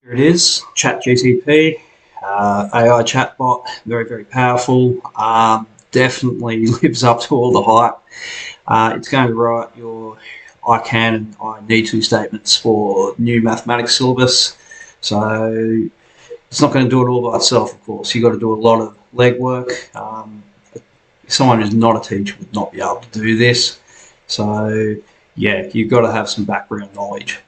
Here it is, ChatGPT, AI chatbot, very powerful. Definitely lives up to all the hype. It's going to write your I can and I need to statements for new mathematics syllabus. So it's not going to do it all by itself, of course. You've got to do a lot of legwork. Someone who's not a teacher would not be able to do this. So yeah, you've got to have some background knowledge.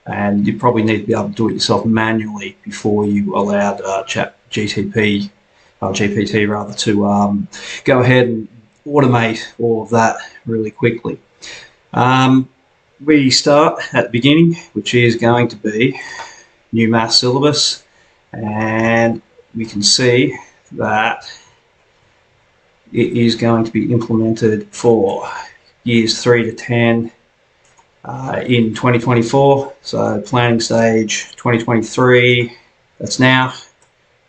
And you probably need to be able to do it yourself manually before you allowed GPT to go ahead and automate all of that really quickly. We start at the beginning, which is going to be new math syllabus, and we can see that it is going to be implemented for years 3 to 10 in 2024, so planning stage 2023, that's now,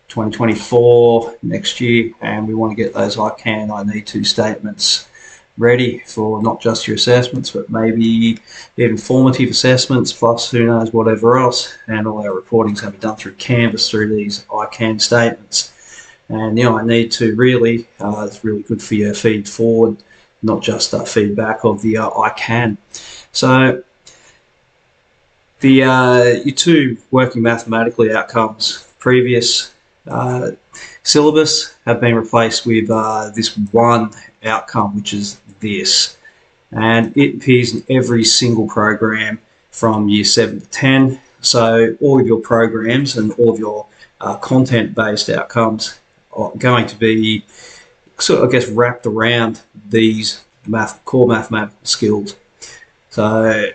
2024 next year, and we want to get those I can, I need to statements ready for not just your assessments, but maybe even formative assessments, plus who knows whatever else. And all our reporting is going to be done through Canvas through these I can statements. And the I need to really is really good for your feed forward, not just feedback of the I can. So your two working mathematically outcomes previous syllabus have been replaced with this one outcome, which is this, and it appears in every single program from year 7 to 10. So all of your programs and all of your content-based outcomes are going to be sort of, I guess, wrapped around these core mathematical skills. So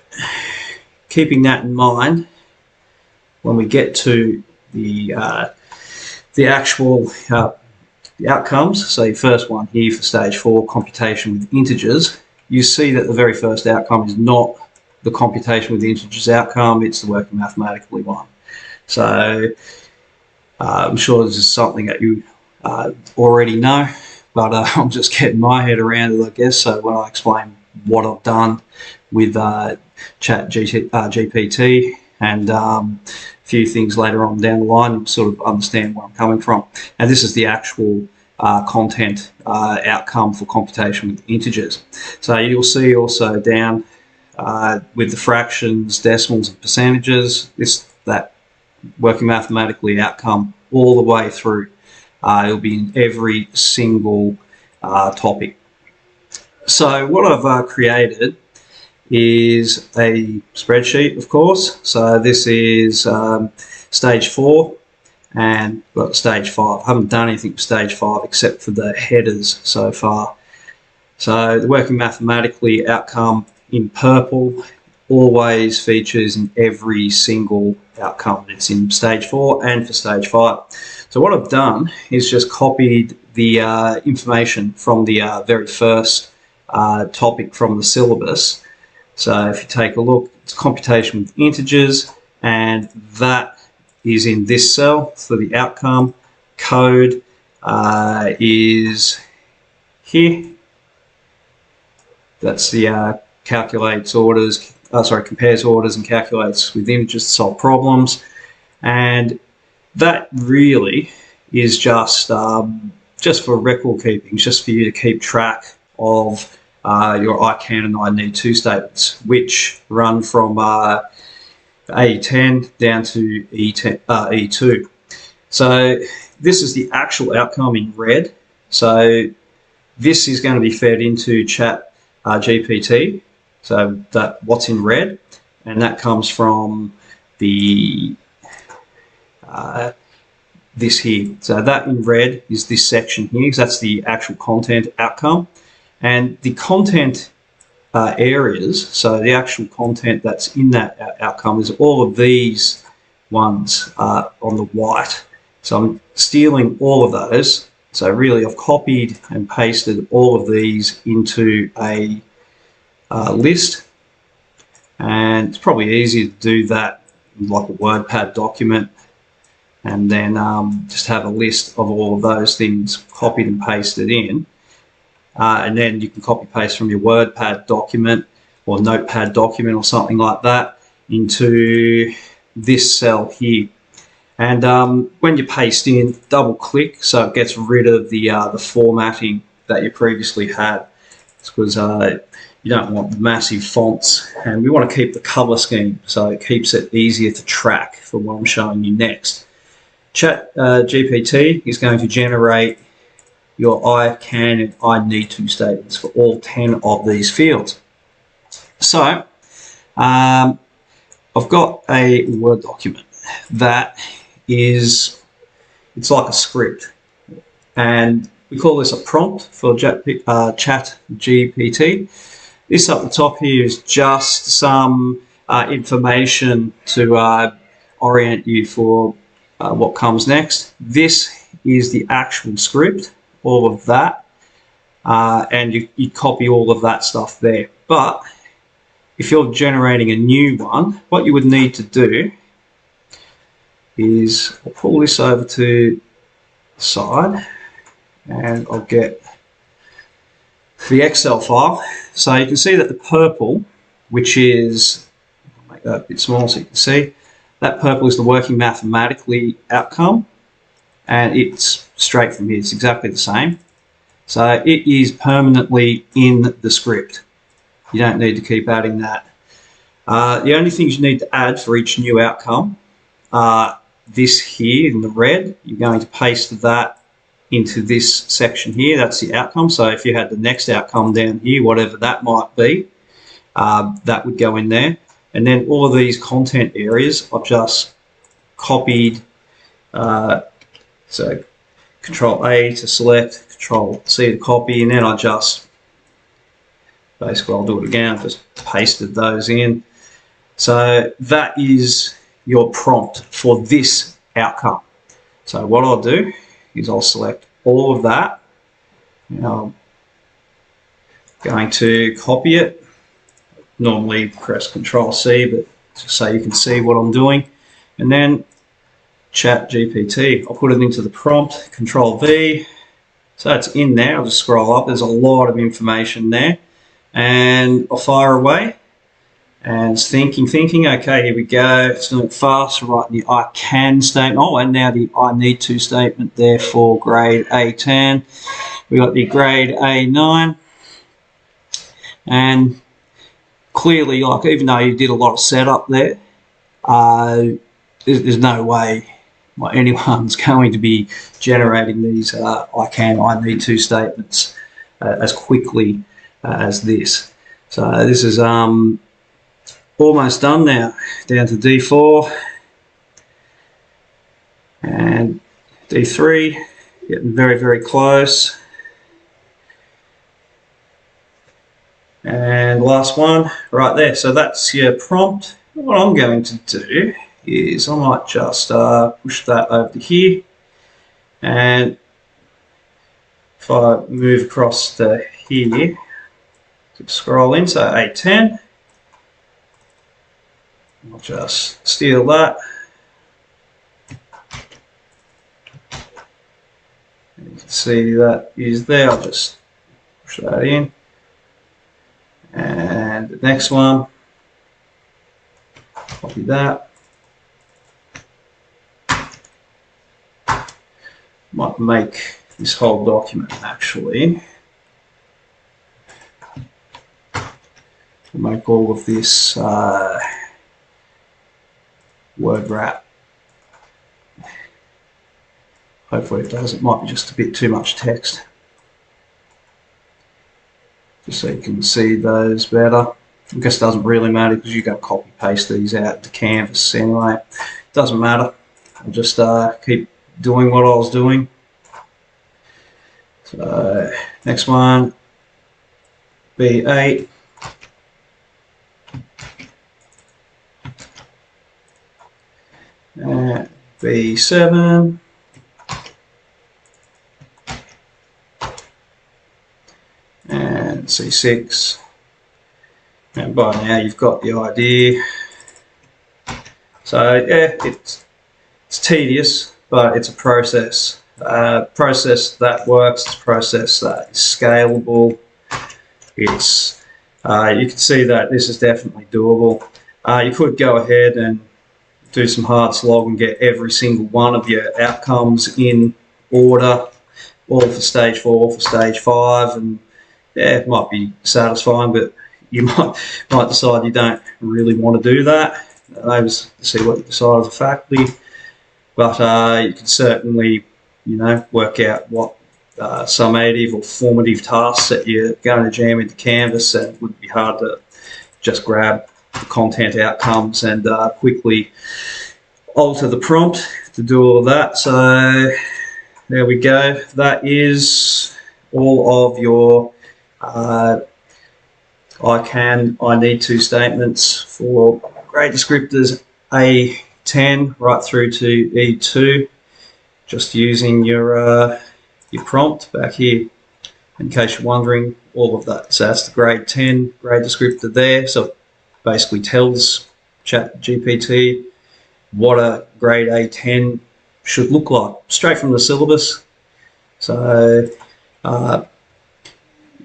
keeping that in mind, when we get to the actual the outcomes, so your first one here for stage 4, computation with integers, you see that the very first outcome is not the computation with integers outcome, it's the working mathematically one. So I'm sure this is something that you already know, but I'm just getting my head around it, I guess. So when I explain what I've done with ChatGPT and a few things later on down the line, you sort of understand where I'm coming from. And this is the actual content outcome for computation with integers. So you'll see also down with the fractions, decimals and percentages, that working mathematically outcome all the way through. It'll be in every single topic. So what I've created is a spreadsheet, of course. So this is stage 4 and stage 5. I haven't done anything for stage 5 except for the headers so far. So the working mathematically outcome in purple always features in every single outcome. It's in stage 4 and for stage 5. So what I've done is just copied the information from the very first topic from the syllabus. So if you take a look, it's computation with integers, and that is in this cell. So the outcome code is here. That's the compares orders and calculates with integers to solve problems. And that really is just for record keeping, just for you to keep track of your I can and I need to statements, which run from A10 down to E2. So this is the actual outcome in red. So this is going to be fed into ChatGPT. So that what's in red, and that comes from the this here. So that in red is this section here, because that's the actual content outcome. And the content areas, so the actual content that's in that outcome is all of these ones on the white. So I'm stealing all of those. So really I've copied and pasted all of these into a list. And it's probably easier to do that in like a WordPad document, and then just have a list of all of those things copied and pasted in. And then you can copy paste from your WordPad document or Notepad document or something like that into this cell here. And when you paste in, double click so it gets rid of the formatting that you previously had. It's because you don't want massive fonts, and we want to keep the colour scheme so it keeps it easier to track for what I'm showing you next. ChatGPT is going to generate your I can and I need to statements for all 10 of these fields. So I've got a Word document that is, it's like a script, and we call this a prompt for ChatGPT. This up the top here is just some information to orient you for what comes next. This is the actual script, all of that, and you copy all of that stuff there. But if you're generating a new one, what you would need to do is I'll pull this over to the side and I'll get the Excel file. So you can see that the purple, which is, I'll make that a bit small so you can see, that purple is the working mathematically outcome, and it's straight from here, it's exactly the same. So it is permanently in the script. You don't need to keep adding that. The only things you need to add for each new outcome are this here in the red. You're going to paste that into this section here. That's the outcome. So if you had the next outcome down here, whatever that might be, that would go in there. And then all of these content areas I've just copied. So Control A to select, Control C to copy, and then I just basically, I'll do it again, I've just pasted those in. So that is your prompt for this outcome. So what I'll do is I'll select all of that. Now I'm going to copy it. Normally press Control C, but just so you can see what I'm doing. And then ChatGPT, I'll put it into the prompt, Control V. So it's in there. I'll just scroll up. There's a lot of information there. And I'll fire away. And it's thinking. Okay, here we go. It's doing it fast. Writing the I can statement. Oh, and now the I need to statement there for grade A10. We got the grade A9. And clearly, like, even though you did a lot of setup there, there's no way anyone's going to be generating these I can, I need to statements as quickly as this. So this is almost done now, down to D4 and D3, getting very, very close. And last one right there. So that's your prompt. What I'm going to do is I might just push that over to here, and if I move across to here to scroll in, so A10, I'll just steal that. You can see that is there. I'll just push that in. And the next one, copy that. Might make this whole document actually. Make all of this word wrap. Hopefully it does. It might be just a bit too much text. Just so you can see those better. I guess it doesn't really matter because you can copy paste these out to Canvas anyway. It doesn't matter. I'll just keep doing what I was doing. So next one, B8. B7. And C6. And by now you've got the idea. So yeah, it's tedious, but it's a process. Process that works. It's a process that is scalable. It's you can see that this is definitely doable. You could go ahead and do some hard slog and get every single one of your outcomes in order, all for stage 4, all for stage 5, and yeah, it might be satisfying, but you might decide you don't really want to do that. Maybe see what you decide as a faculty, but you can certainly, work out what summative or formative tasks that you're going to jam into Canvas, and it would be hard to just grab the content outcomes and quickly alter the prompt to do all of that. So there we go. That is all of your I need to statements for grade descriptors A10 right through to E2, just using your prompt back here. In case you're wondering, all of that. So that's the grade 10 grade descriptor there. So it basically tells ChatGPT what a grade A10 should look like, straight from the syllabus. So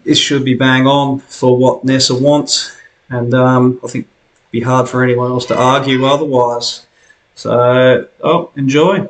this should be bang on for what NSW wants, and I think it'd be hard for anyone else to argue otherwise. So, enjoy.